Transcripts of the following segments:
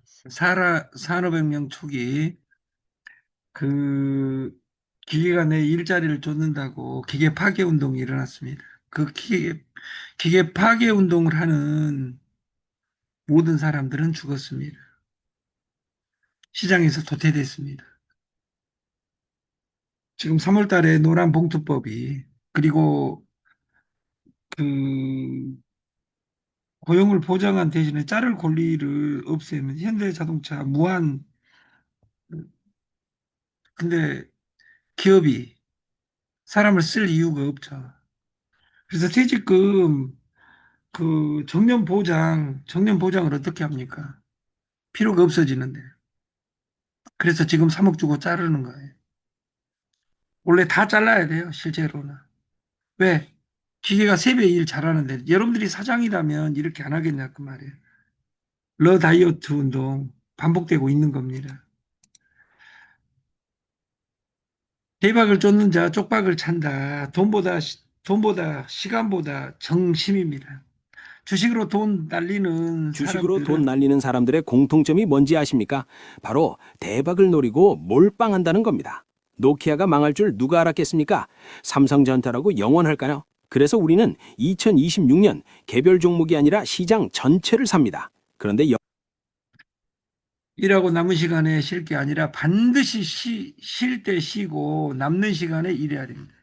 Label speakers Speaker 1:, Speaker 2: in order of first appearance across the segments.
Speaker 1: 산업혁명 초기 그 기계가 내 일자리를 쫓는다고 기계 파괴 운동이 일어났습니다. 그 기계 파괴 운동을 하는 모든 사람들은 죽었습니다. 시장에서 도태됐습니다. 지금 3월 달에 노란봉투법이 그리고 그 고용을 보장한 대신에 자를 권리를 없애는 현대자동차 무한 근데 기업이 사람을 쓸 이유가 없죠. 그래서 퇴직금 그 정년 보장을 어떻게 합니까? 필요가 없어지는데. 그래서 지금 3억 주고 자르는 거예요. 원래 다 잘라야 돼요, 실제로는. 왜? 기계가 3배 일 잘하는데 여러분들이 사장이라면 이렇게 안 하겠냐 그 말이에요. 다이어트 운동 반복되고 있는 겁니다. 대박을 쫓는 자 쪽박을 찬다. 돈보다 시간보다 정심입니다. 주식으로 돈 날리는
Speaker 2: 주식으로 돈
Speaker 1: 사람들은
Speaker 2: 날리는 사람들의 공통점이 뭔지 아십니까? 바로 대박을 노리고 몰빵한다는 겁니다. 노키아가 망할 줄 누가 알았겠습니까? 삼성전자라고 영원할까요? 그래서 우리는 2026년 개별 종목이 아니라 시장 전체를 삽니다. 그런데
Speaker 1: 일하고 남은 시간에 쉴 게 아니라 반드시 쉴 때 쉬고 남는 시간에 일해야 됩니다.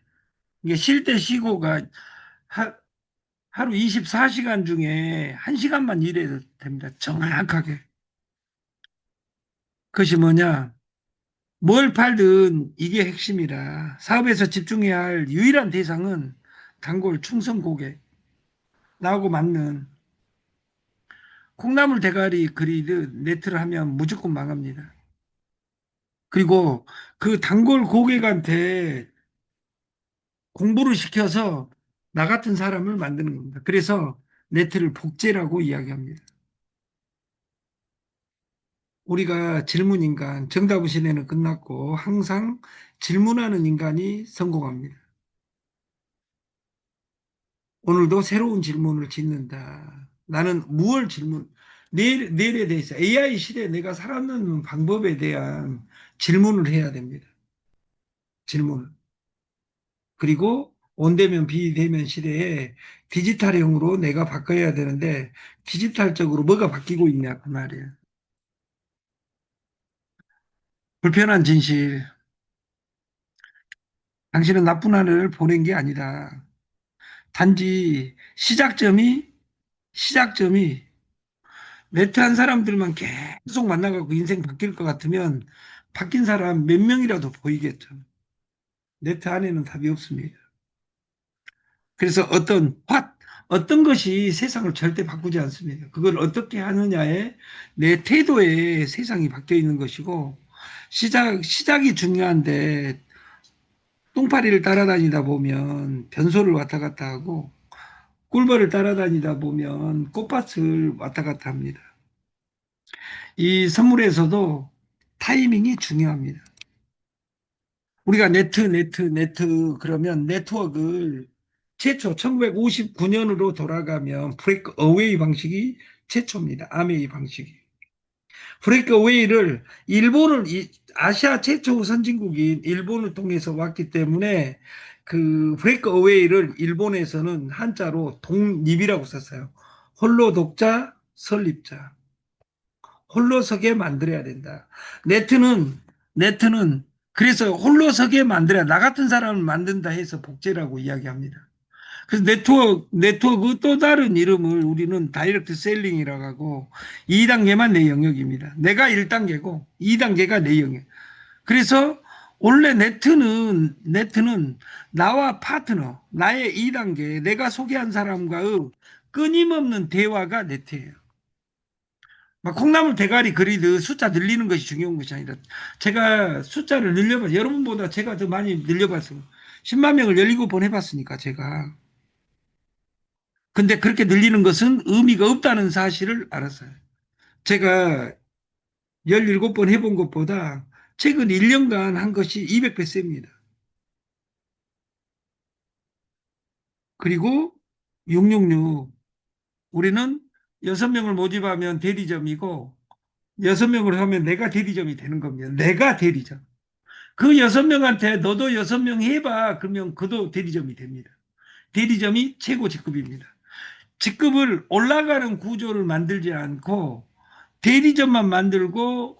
Speaker 1: 이게 쉴 때 쉬고가 하, 하루 24시간 중에 1시간만 일해도 됩니다. 정확하게. 그것이 뭐냐? 뭘 팔든 이게 핵심이라 사업에서 집중해야 할 유일한 대상은 단골 충성 고객, 나하고 맞는 콩나물 대가리 그리듯 네트를 하면 무조건 망합니다. 그리고 그 단골 고객한테 공부를 시켜서 나 같은 사람을 만드는 겁니다. 그래서 네트를 복제라고 이야기합니다. 우리가 질문 인간, 정답의 시대는 끝났고 항상 질문하는 인간이 성공합니다. 오늘도 새로운 질문을 짓는다. 나는 무얼 내일에 대해서 AI 시대에 내가 살아가는 방법에 대한 질문을 해야 됩니다. 질문을. 그리고 온대면 비대면 시대에 디지털형으로 내가 바꿔야 되는데 디지털적으로 뭐가 바뀌고 있냐 그 말이에요. 불편한 진실. 당신은 나쁜 하늘을 보낸 게 아니다. 단지 시작점이 매트한 사람들만 계속 만나가고 인생 바뀔 것 같으면 바뀐 사람 몇 명이라도 보이겠죠. 네트 안에는 답이 없습니다. 그래서 어떤 것이 세상을 절대 바꾸지 않습니다. 그걸 어떻게 하느냐에 내 태도에 세상이 바뀌어 있는 것이고, 시작이 중요한데, 똥파리를 따라다니다 보면 변소를 왔다 갔다 하고, 꿀벌을 따라다니다 보면 꽃밭을 왔다 갔다 합니다. 이 선물에서도 타이밍이 중요합니다. 우리가 네트 그러면 네트워크를 최초 1959년으로 돌아가면 브레이크 어웨이 방식이 최초입니다. 아메이 방식이. 브레이크 어웨이를 아시아 최초 선진국인 일본을 통해서 왔기 때문에 그 브레이크 어웨이를 일본에서는 한자로 독립이라고 썼어요. 홀로 독자, 설립자. 홀로서게 만들어야 된다. 네트는 그래서 홀로서게 만들어야 나 같은 사람을 만든다 해서 복제라고 이야기합니다. 그래서 네트워크 또 다른 이름을 우리는 다이렉트 셀링이라고 하고 2단계만 내 영역입니다. 내가 1단계고 2단계가 내 영역. 그래서 원래 네트는 나와 파트너, 나의 2단계, 내가 소개한 사람과의 끊임없는 대화가 네트예요. 막 콩나물 대가리 그리듯 숫자 늘리는 것이 중요한 것이 아니라 제가 숫자를 늘려봤어요. 여러분보다 제가 더 많이 늘려봤어요. 10만 명을 17번 해봤으니까 제가. 근데 그렇게 늘리는 것은 의미가 없다는 사실을 알았어요. 제가 17번 해본 것보다 최근 1년간 한 것이 200배 셉니다. 그리고 666 우리는 6명을 모집하면 대리점이고 여섯 명을 하면 내가 대리점이 되는 겁니다. 내가 대리점. 그 여섯 명한테 너도 여섯 명 해봐. 그러면 그도 대리점이 됩니다. 대리점이 최고 직급입니다. 직급을 올라가는 구조를 만들지 않고 대리점만 만들고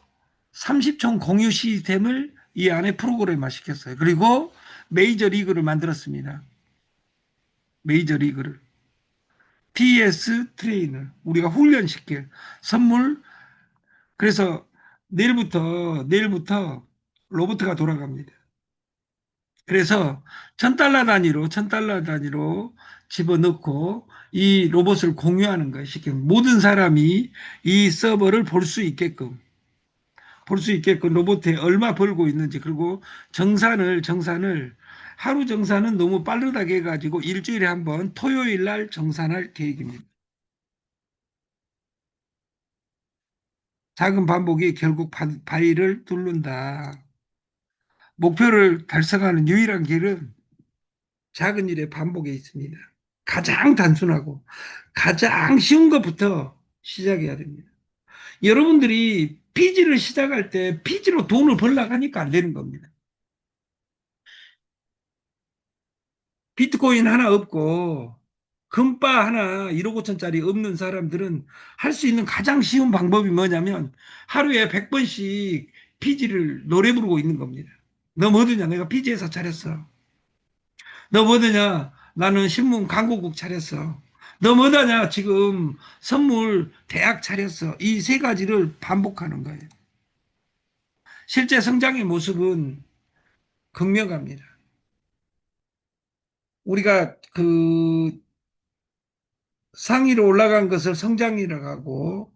Speaker 1: 30총 공유 시스템을 이 안에 프로그램화 시켰어요. 그리고 메이저 리그를 만들었습니다. 메이저 리그를. PS 트레이너. 우리가 훈련시킬 선물. 그래서 내일부터 로봇가 돌아갑니다. 그래서 1,000달러 단위로 집어넣고 이 로봇을 공유하는 거예요. 쉽게 모든 사람이 이 서버를 볼 수 있게끔 로봇에 얼마 벌고 있는지, 그리고 정산을 하루 정산은 너무 빠르다게 해가지고 일주일에 한 번 토요일 날 정산할 계획입니다. 작은 반복이 결국 바위를 뚫는다. 목표를 달성하는 유일한 길은 작은 일의 반복에 있습니다. 가장 단순하고 가장 쉬운 것부터 시작해야 됩니다. 여러분들이 피지를 시작할 때 피지로 돈을 벌려고 하니까 안 되는 겁니다. 비트코인 하나 없고 금바 하나 1억 5천짜리 없는 사람들은 할 수 있는 가장 쉬운 방법이 뭐냐면 하루에 100번씩 피지를 노래 부르고 있는 겁니다. 너 뭐드냐? 내가 피지 회사 차렸어. 너 뭐드냐? 나는 신문 광고국 차렸어. 너 뭐다냐? 지금 선물 대학 차렸어. 이 세 가지를 반복하는 거예요. 실제 성장의 모습은 극명합니다. 우리가 그 상위로 올라간 것을 성장이라고 하고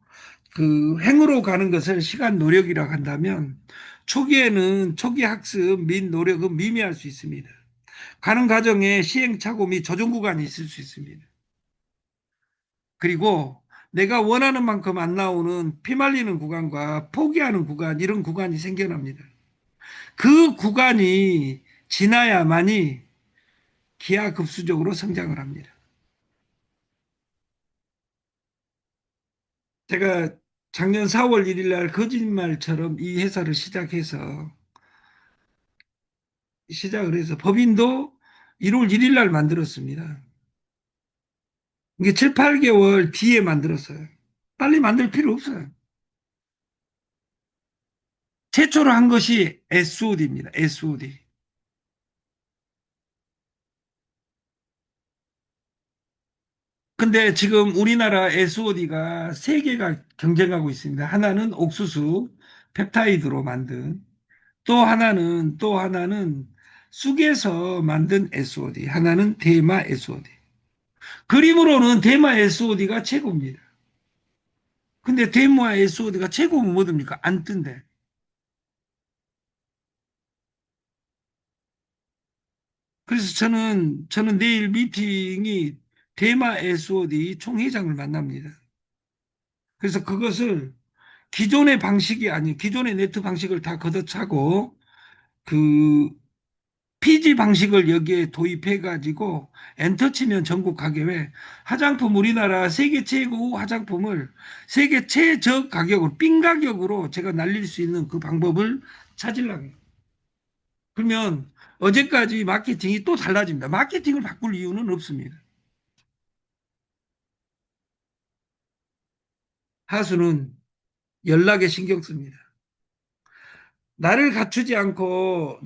Speaker 1: 그 행으로 가는 것을 시간 노력이라고 한다면 초기에는 초기 학습 및 노력은 미미할 수 있습니다. 가는 과정에 시행착오 및 조정 구간이 있을 수 있습니다. 그리고 내가 원하는 만큼 안 나오는 피말리는 구간과 포기하는 구간, 이런 구간이 생겨납니다. 그 구간이 지나야만이 기하급수적으로 성장을 합니다. 제가 작년 4월 1일 날 거짓말처럼 이 회사를 시작을 해서 법인도 1월 1일 날 만들었습니다. 이게 7, 8개월 뒤에 만들었어요. 빨리 만들 필요 없어요. 최초로 한 것이 SOD입니다. SOD. 근데 지금 우리나라 SOD가 세 개가 경쟁하고 있습니다. 하나는 옥수수 펩타이드로 만든, 또 하나는 쑥에서 만든 SOD, 하나는 대마 SOD. 그림으로는 대마 SOD가 최고입니다. 근데 대마 SOD가 최고면 뭐됩니까? 안 뜬대. 그래서 저는 내일 미팅이 대마 SOD 총회장을 만납니다. 그래서 그것을 기존의 방식이 아닌 기존의 네트 방식을 다 걷어차고 그 PG 방식을 여기에 도입해 가지고 엔터 치면 전국 가격에 화장품 우리나라 세계 최고 화장품을 세계 최저 가격으로 冰가격으로 제가 날릴 수 있는 그 방법을 찾으려고 해요. 그러면 어제까지 마케팅이 또 달라집니다. 마케팅을 바꿀 이유는 없습니다. 하수는 연락에 신경 씁니다. 나를 갖추지 않고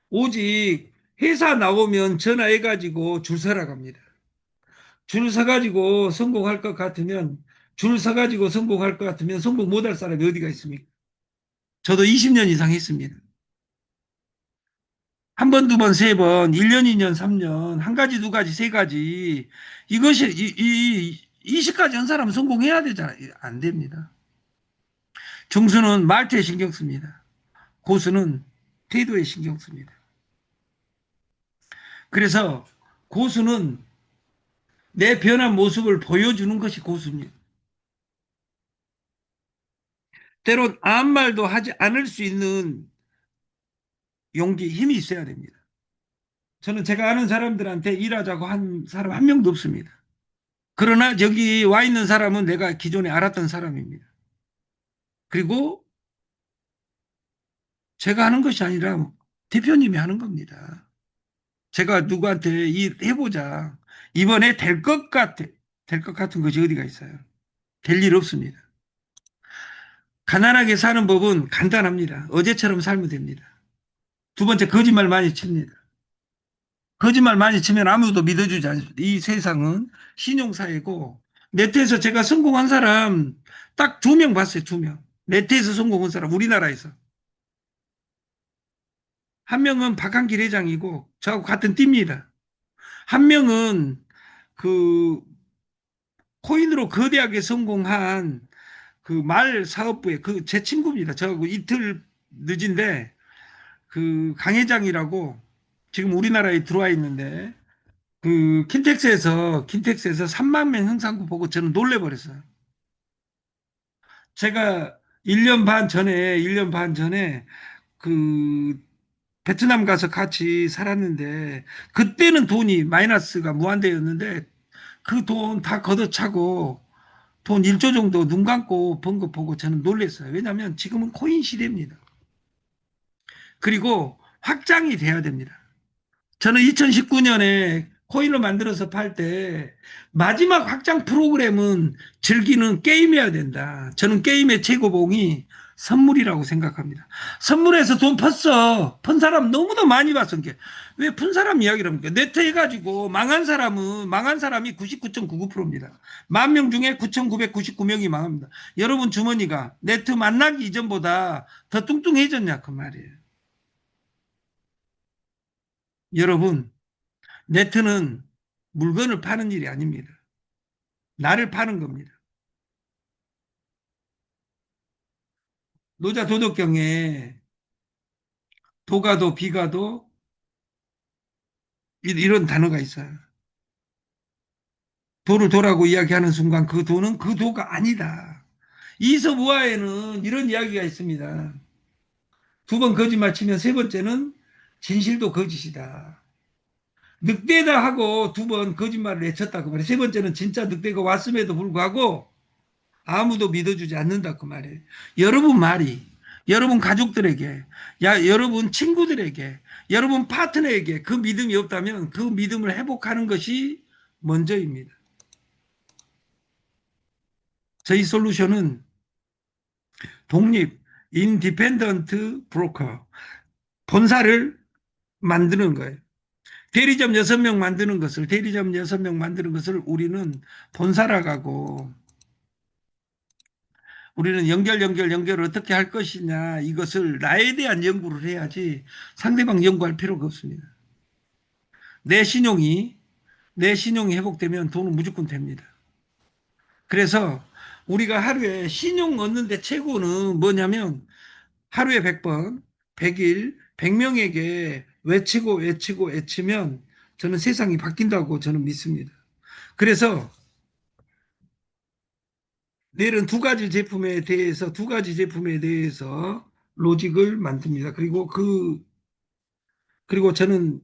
Speaker 1: 오직 회사 나오면 전화해가지고 줄 서라 갑니다. 줄 서가지고 성공할 것 같으면 줄 서가지고 성공할 것 같으면 성공 못할 사람이 어디가 있습니까? 저도 20년 이상 했습니다. 한 번, 두 번, 세 번, 1년, 2년, 3년, 한 가지, 두 가지, 세 가지. 이것이, 20가지 한 사람은 성공해야 되잖아요. 안 됩니다. 중수는 말투에 신경 씁니다. 고수는 태도에 신경 씁니다. 그래서 고수는 내 변한 모습을 보여주는 것이 고수입니다. 때론 아무 말도 하지 않을 수 있는 용기, 힘이 있어야 됩니다. 저는 제가 아는 사람들한테 일하자고 한 사람 한 명도 없습니다. 그러나 여기 와 있는 사람은 내가 기존에 알았던 사람입니다. 그리고 제가 하는 것이 아니라 대표님이 하는 겁니다. 제가 누구한테 이 해보자. 이번에 될 것 같아. 될 것 같은 것이 어디가 있어요? 될 일 없습니다. 가난하게 사는 법은 간단합니다. 어제처럼 살면 됩니다. 두 번째, 거짓말 많이 칩니다. 거짓말 많이 치면 아무도 믿어주지 않습니다. 이 세상은 신용사회고, 네트에서 제가 성공한 사람 딱 2명 봤어요, 2명. 네트에서 성공한 사람, 우리나라에서. 한 명은 박한길 회장이고, 저하고 같은 띠입니다. 한 명은 그 코인으로 거대하게 성공한 그 말 사업부의 그 제 친구입니다. 저하고 이틀 늦은데 그 강 회장이라고 지금 우리나라에 들어와 있는데 그 킨텍스에서 3만 명 형상구 보고 저는 놀래버렸어요. 제가 1년 반 전에 그 베트남 가서 같이 살았는데 그때는 돈이 마이너스가 무한대였는데 그 돈 다 걷어차고 돈 1조 정도 눈 감고 번 거 보고 저는 놀랐어요. 왜냐하면 지금은 코인 시대입니다. 그리고 확장이 돼야 됩니다. 저는 2019년에 코인을 만들어서 팔 때 마지막 확장 프로그램은 즐기는 게임이어야 된다. 저는 게임의 최고봉이 선물이라고 생각합니다. 선물에서 돈 펐어. 푼 사람 너무나 많이 봤어. 왜 푼 사람 이야기를 합니까? 네트 해가지고 망한 사람이 99.99%입니다. 10,000명 중에 9,999명이 망합니다. 여러분 주머니가 네트 만나기 이전보다 더 뚱뚱해졌냐 그 말이에요. 여러분 네트는 물건을 파는 일이 아닙니다. 나를 파는 겁니다. 노자 도덕경에 도가도 비가도 이런 단어가 있어요. 도를 도라고 이야기하는 순간 그 도는 그 도가 아니다. 이솝우화에는 이런 이야기가 있습니다. 2번 거짓말 치면 세 번째는 진실도 거짓이다. 늑대다 하고 2번 거짓말을 내쳤다 그 말이에요. 세 번째는 진짜 늑대가 왔음에도 불구하고 아무도 믿어주지 않는다 그 말이에요. 여러분 말이 여러분 가족들에게 여러분 친구들에게 여러분 파트너에게 그 믿음이 없다면 그 믿음을 회복하는 것이 먼저입니다. 저희 솔루션은 독립 인디펜던트 브로커 본사를 만드는 거예요. 대리점 6명 만드는 것을 우리는 본사라고 하고 우리는 연결을 어떻게 할 것이냐 이것을 나에 대한 연구를 해야지 상대방 연구할 필요가 없습니다. 내 신용이 내 신용이 회복되면 돈은 무조건 됩니다. 그래서 우리가 하루에 신용 얻는데 최고는 뭐냐면 하루에 100번, 100일, 100명에게 외치면 저는 세상이 바뀐다고 저는 믿습니다. 그래서 내일은 두 가지 제품에 대해서 로직을 만듭니다. 그리고 저는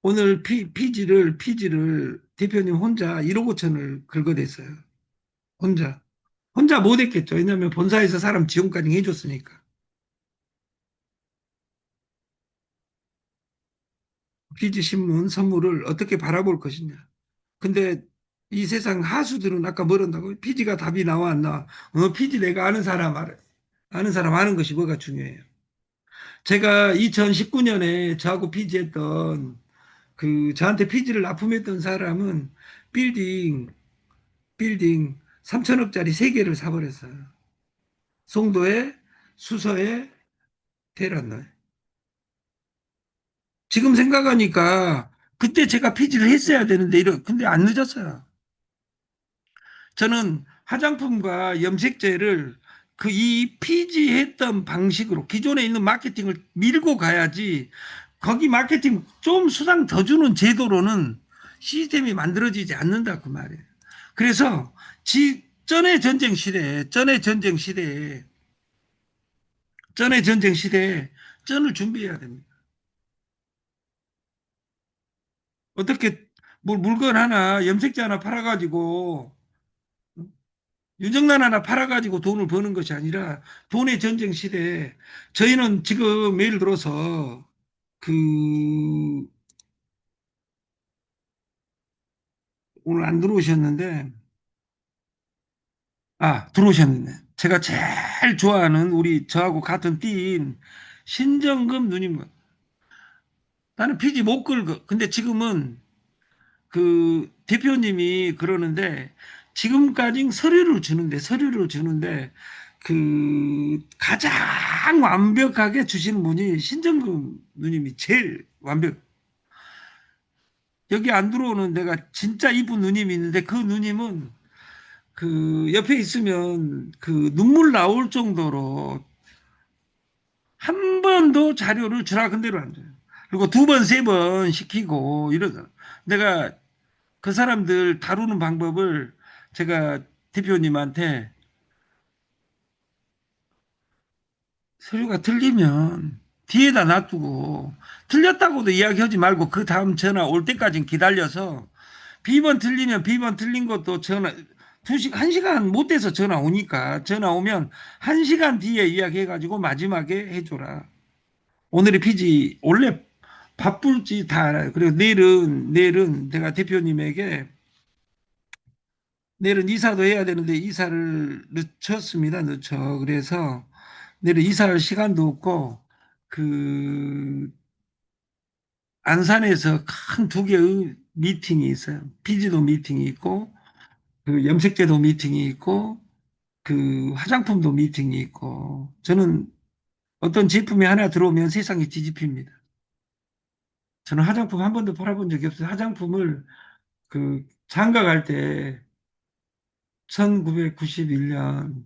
Speaker 1: 오늘 피지를 대표님 혼자 1억 5천을 긁어댔어요. 혼자. 혼자 못 했겠죠. 왜냐하면 본사에서 사람 지원까지 해줬으니까. 피지 신문 선물을 어떻게 바라볼 것이냐. 근데 이 세상 하수들은 아까 뭐란다고? 피지가 답이 나와 안 나와? 피지 내가 아는 사람 아는 것이 뭐가 중요해요. 제가 2019년에 저하고 피지했던 저한테 피지를 납품했던 사람은 빌딩, 빌딩 3천억짜리 3개를 사버렸어요. 송도에, 수서에, 테란노에. 지금 생각하니까 그때 제가 피지를 했어야 되는데, 근데 안 늦었어요. 저는 화장품과 염색제를 이 피지했던 방식으로 기존에 있는 마케팅을 밀고 가야지 거기 마케팅 좀 수당 더 주는 제도로는 시스템이 만들어지지 않는다 그 말이에요. 그래서 전의 전쟁 시대에 전을 준비해야 됩니다. 어떻게 물건 하나 염색제 하나 팔아가지고 유정란 하나 팔아가지고 돈을 버는 것이 아니라 돈의 전쟁 시대에 저희는 지금 예를 들어서 그 오늘 안 들어오셨는데 들어오셨네. 제가 제일 좋아하는 우리 저하고 같은 띠인 신정금 누님. 나는 피지 못 긁어. 근데 지금은 그 대표님이 그러는데 지금까지 서류를 주는데 그 가장 완벽하게 주시는 분이 신정금 누님이 제일 완벽. 여기 안 들어오는 내가 진짜 이쁜 누님이 있는데 그 누님은 그 옆에 있으면 그 눈물 나올 정도로 한 번도 자료를 주라 근대로 안 줘요. 그리고 두 번, 세 번 시키고 이러잖아. 내가 그 사람들 다루는 방법을 제가 대표님한테 서류가 틀리면 뒤에다 놔두고 틀렸다고도 이야기하지 말고 그 다음 전화 올 때까지 기다려서 B번 틀리면 B번 틀린 것도 전화 2시간, 1시간 못 돼서 전화 오니까 전화 오면 1시간 뒤에 이야기해가지고 마지막에 해줘라. 오늘의 피지 원래 바쁠지 다 알아요. 그리고 내일은 내가 대표님에게 내일은 이사도 해야 되는데 이사를 늦췄습니다. 늦춰. 그래서 내일 이사할 시간도 없고 그 안산에서 큰 두 개의 미팅이 있어요. 피지도 미팅이 있고 그 염색제도 미팅이 있고 그 화장품도 미팅이 있고 저는 어떤 제품이 하나 들어오면 세상이 뒤집힙니다. 저는 화장품 한 번도 팔아본 적이 없어요. 화장품을 그 장가 갈 때 1991년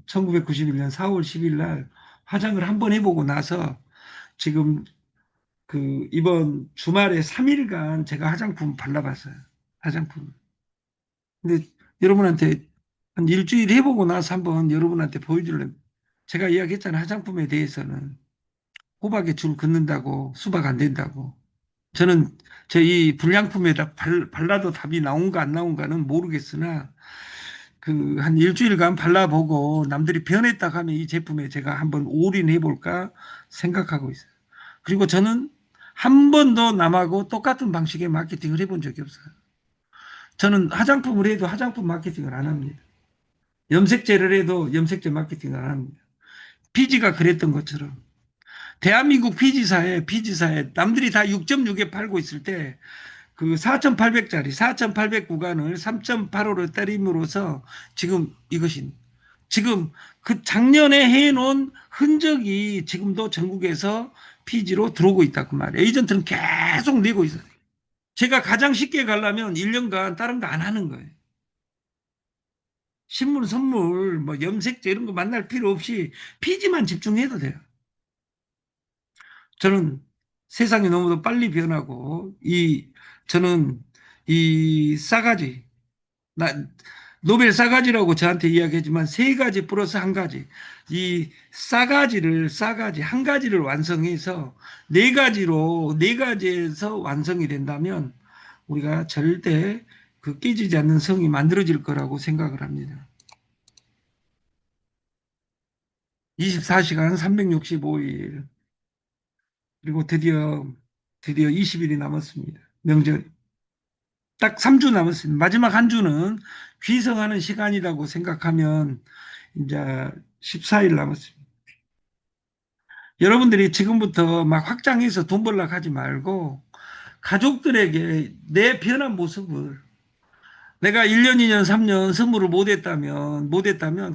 Speaker 1: 4월 10일 날 화장을 한 번 해보고 나서 지금 그 이번 주말에 3일간 제가 화장품 발라봤어요. 화장품. 근데 여러분한테 한 일주일 해보고 나서 한번 여러분한테 보여줄래. 제가 이야기했잖아요. 화장품에 대해서는 호박에 줄 긋는다고 수박 안 된다고. 저는 저 이 불량품에다 발라도 답이 나온가 안 나온가는 모르겠으나 그 한 일주일간 발라보고 남들이 변했다 하면 이 제품에 제가 한번 올인해 볼까 생각하고 있어요. 그리고 저는 한 번도 남하고 똑같은 방식의 마케팅을 해본 적이 없어요. 저는 화장품을 해도 화장품 마케팅을 안 합니다. 염색제를 해도 염색제 마케팅을 안 합니다. 피지가 그랬던 것처럼 대한민국 피지사에 남들이 다 6.6에 팔고 있을 때 그 4,800짜리 4,800 구간을 3.85로 때림으로써 지금 이것이 지금 그 작년에 해놓은 흔적이 지금도 전국에서 피지로 들어오고 있다 그 말이에요. 에이전트는 계속 내고 있어요. 제가 가장 쉽게 가려면 1년간 다른 거 안 하는 거예요. 신문 선물 뭐 염색제 이런 거 만날 필요 없이 피지만 집중해도 돼요. 저는 세상이 너무도 빨리 변하고 저는 이 싸가지 나 노벨 싸가지라고 저한테 이야기하지만 세 가지 플러스 한 가지 이 싸가지 한 가지를 완성해서 네 가지에서 완성이 된다면 우리가 절대 그 깨지지 않는 성이 만들어질 거라고 생각을 합니다. 24시간 365일 그리고 드디어 20일이 남았습니다. 명절 딱 3주 남았습니다. 마지막 한 주는 귀성하는 시간이라고 생각하면 이제 14일 남았습니다. 여러분들이 지금부터 막 확장해서 돈 벌려고 하지 말고 가족들에게 내 변한 모습을 내가 1년, 2년, 3년 선물을 못했다면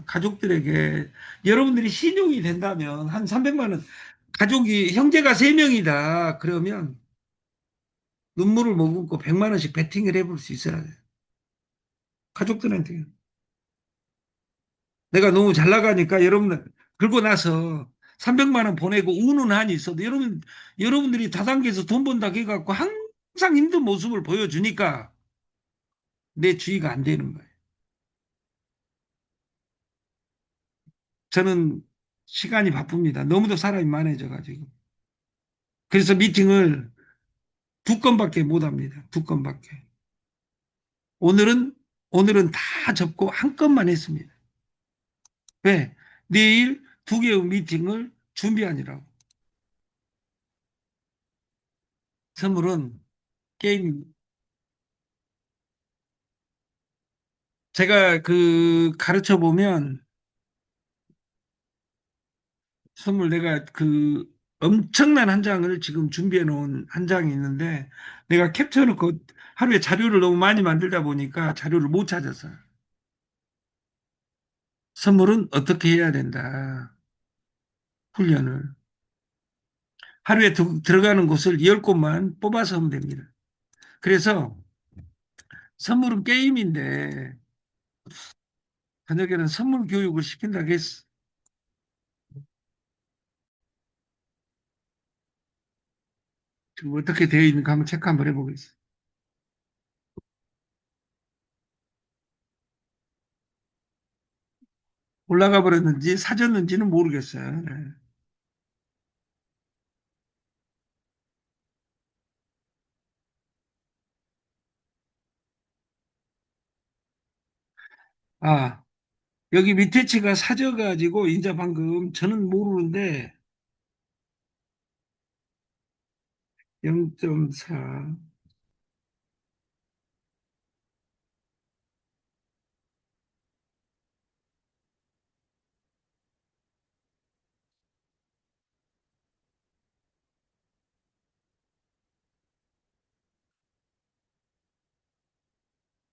Speaker 1: 가족들에게 여러분들이 신용이 된다면 한 300만 원 가족이 형제가 3명이다 그러면 눈물을 머금고 100만 원씩 베팅을 해볼 수 있어야 돼. 가족들한테. 내가 너무 잘 나가니까 여러분들 그러고 나서 300만 원 보내고 우는 한이 있어도 여러분들이 다단계에서 돈 번다 해갖고 항상 힘든 모습을 보여주니까 내 주의가 안 되는 거예요. 저는 시간이 바쁩니다. 너무도 사람이 많아져가지고. 그래서 미팅을 2건밖에 못 합니다. 2건밖에. 오늘은 다 접고 한 건만 했습니다. 왜? 내일 두 개의 미팅을 준비하느라고. 선물은 게임. 제가 그 가르쳐 보면 선물 내가 그 엄청난 한 장을 지금 준비해 놓은 한 장이 있는데 내가 캡처해 놓고 하루에 자료를 너무 많이 만들다 보니까 자료를 못 찾았어요. 선물은 어떻게 해야 된다. 훈련을. 하루에 들어가는 곳을 10곳만 뽑아서 하면 됩니다. 그래서 선물은 게임인데 저녁에는 선물 교육을 시킨다고 했어. 지금 어떻게 되어 있는가 한번 체크 한번 해보겠습니다. 올라가 버렸는지 사졌는지는 모르겠어요. 네. 아, 여기 밑에 치가 사져가지고 이제 방금 저는 모르는데 0.4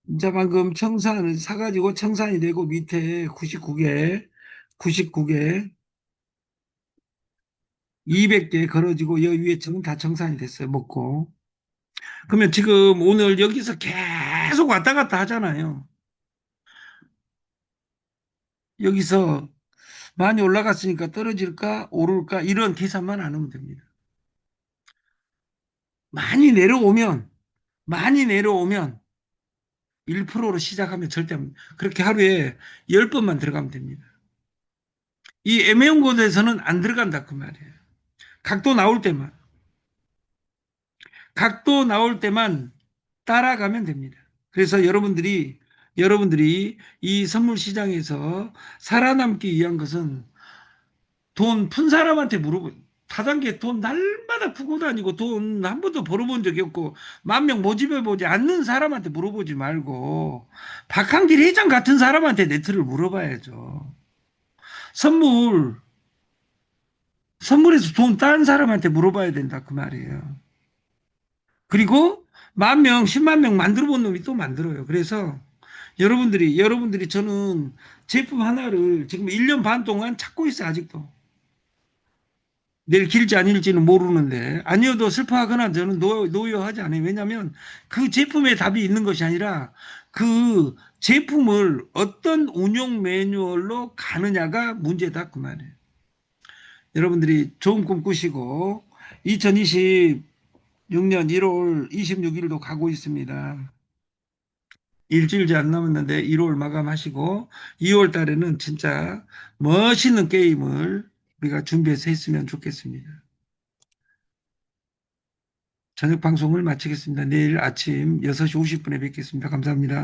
Speaker 1: 이제 방금 청산 사가지고 청산이 되고 밑에 99개 99개 200개 걸어지고 여기 위에 지금 다 청산이 됐어요. 먹고. 그러면 지금 오늘 여기서 계속 왔다 갔다 하잖아요. 여기서 많이 올라갔으니까 떨어질까 오를까 이런 계산만 안 하면 됩니다. 많이 내려오면 많이 내려오면 1%로 시작하면 절대 그렇게 하루에 10번만 들어가면 됩니다. 이 애매한 곳에서는 안 들어간다 그 말이에요. 각도 나올 때만 각도 나올 때만 따라가면 됩니다. 그래서 여러분들이 이 선물 시장에서 살아남기 위한 것은 돈 푼 사람한테 물어보 다단계 돈 날마다 푸고 다니고 돈 한 번도 벌어본 적이 없고 10,000명 모집해 보지 않는 사람한테 물어보지 말고 박한길 회장 같은 사람한테 네트를 물어봐야죠. 선물 선물에서 돈 딴 사람한테 물어봐야 된다 그 말이에요. 그리고 10,000명, 10만 명 만들어 본 놈이 또 만들어요. 그래서 여러분들이 저는 제품 하나를 지금 1년 반 동안 찾고 있어요, 아직도. 내일 길지 아닐지는 모르는데 아니어도 슬퍼하거나 저는 노여하지 않아요. 왜냐하면 그 제품에 답이 있는 것이 아니라 그 제품을 어떤 운용 매뉴얼로 가느냐가 문제다 그 말이에요. 여러분들이 좋은 꿈 꾸시고 2026년 1월 26일도 가고 있습니다. 일주일째 안 남았는데 1월 마감하시고 2월 달에는 진짜 멋있는 게임을 우리가 준비해서 했으면 좋겠습니다. 저녁 방송을 마치겠습니다. 내일 아침 6시 50분에 뵙겠습니다. 감사합니다.